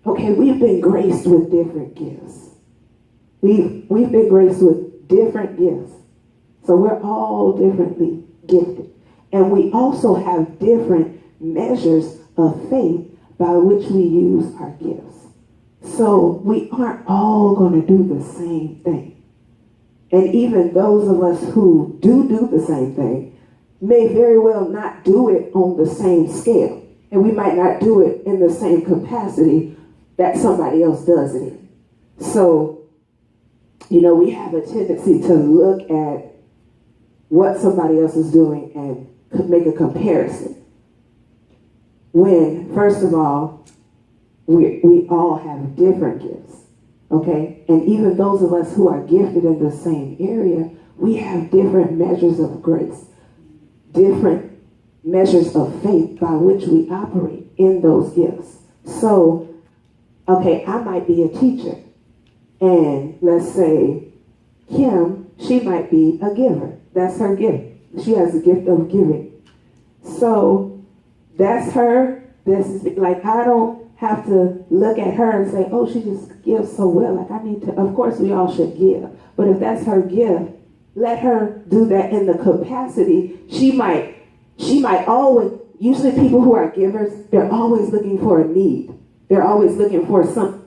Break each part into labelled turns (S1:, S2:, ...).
S1: okay, we've been graced with different gifts. We've been graced with different gifts. So we're all differently gifted. And we also have different measures of faith by which we use our gifts. So we aren't all going to do the same thing. And even those of us who do the same thing may very well not do it on the same scale. And we might not do it in the same capacity that somebody else does it in. So, we have a tendency to look at what somebody else is doing and make a comparison. When, first of all, we all have different gifts, okay? And even those of us who are gifted in the same area, we have different measures of grace, different measures of faith by which we operate in those gifts. So, okay, I might be a teacher, and let's say Kim, she might be a giver. That's her gift. She has a gift of giving. So that's her. This is like, I don't have to look at her and say, oh, she just gives so well. Like, I need to, of course we all should give. But if that's her gift, let her do that in the capacity. She might always, usually people who are givers, they're always looking for a need. They're always looking for some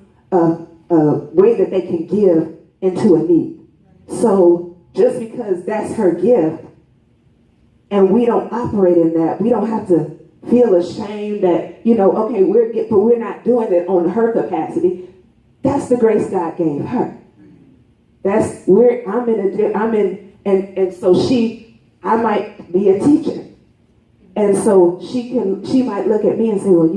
S1: way that they can give into a need. So just because that's her gift and we don't operate in that, we don't have to feel ashamed that, okay, but we're not doing it on her capacity. That's the grace God gave her. I might be a teacher. And so she might look at me and say, well,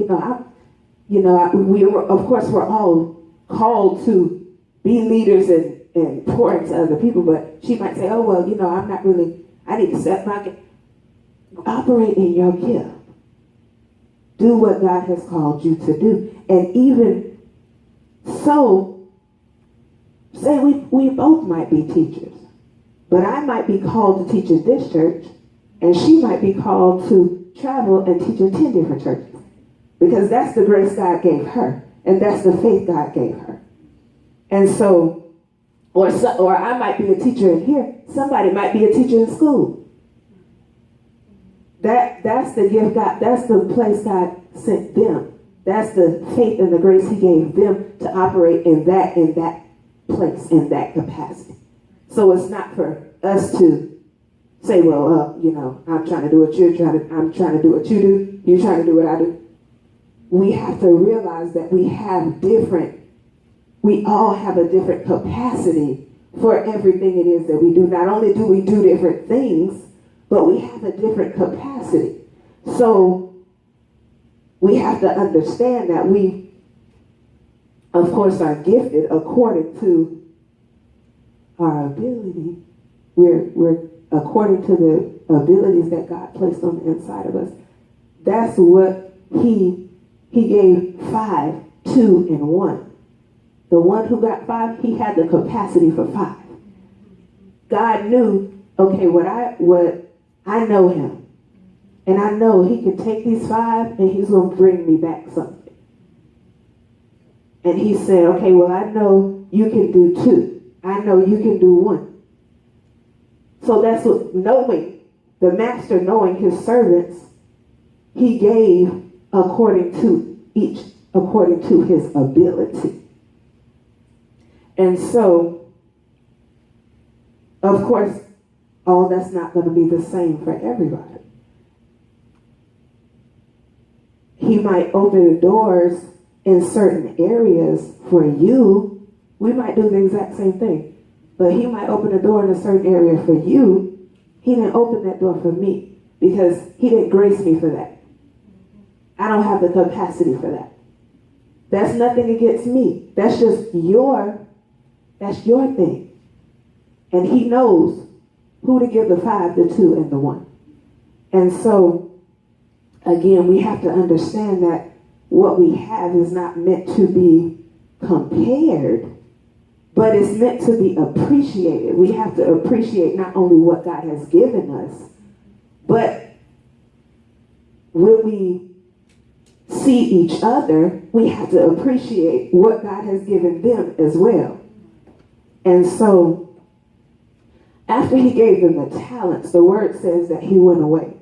S1: of course we're all called to be leaders and pour into other people, but she might say, oh, well, I'm not really, I need to set my, operate in your gift. Do what God has called you to do. And even so, say we both might be teachers, but I might be called to teach in this church, and she might be called to travel and teach in 10 different churches, because that's the grace God gave her, and that's the faith God gave her. And so, or I might be a teacher in here, somebody might be a teacher in school. That's the gift God, that's the place God sent them. That's the faith and the grace he gave them to operate in that place, in that capacity. So it's not for us to say, well, I'm trying to do what I'm trying to do what you do, you're trying to do what I do. We have to realize that we all have a different capacity for everything it is that we do. Not only do we do different things, but we have a different capacity. So we have to understand that we, of course, are gifted according to our ability. We're according to the abilities that God placed on the inside of us. That's what he gave 5, 2, and 1. The one who got 5, he had the capacity for 5. God knew, okay, what I know him. And I know he can take these 5 and he's going to bring me back something. And he said, okay, well, I know you can do 2. I know you can do 1. So that's what, the master knowing his servants, he gave according to his ability. And so, of course, all that's not going to be the same for everybody. He might open doors in certain areas for you. We might do the exact same thing. But he might open a door in a certain area for you. He didn't open that door for me because he didn't grace me for that. I don't have the capacity for that. That's nothing against me. That's just your thing. And he knows who to give the 5, the 2, and the 1. And so, again, we have to understand that what we have is not meant to be compared, but it's meant to be appreciated. We have to appreciate not only what God has given us, but when we see each other, we have to appreciate what God has given them as well. And so, after he gave them the talents, the word says that he went away.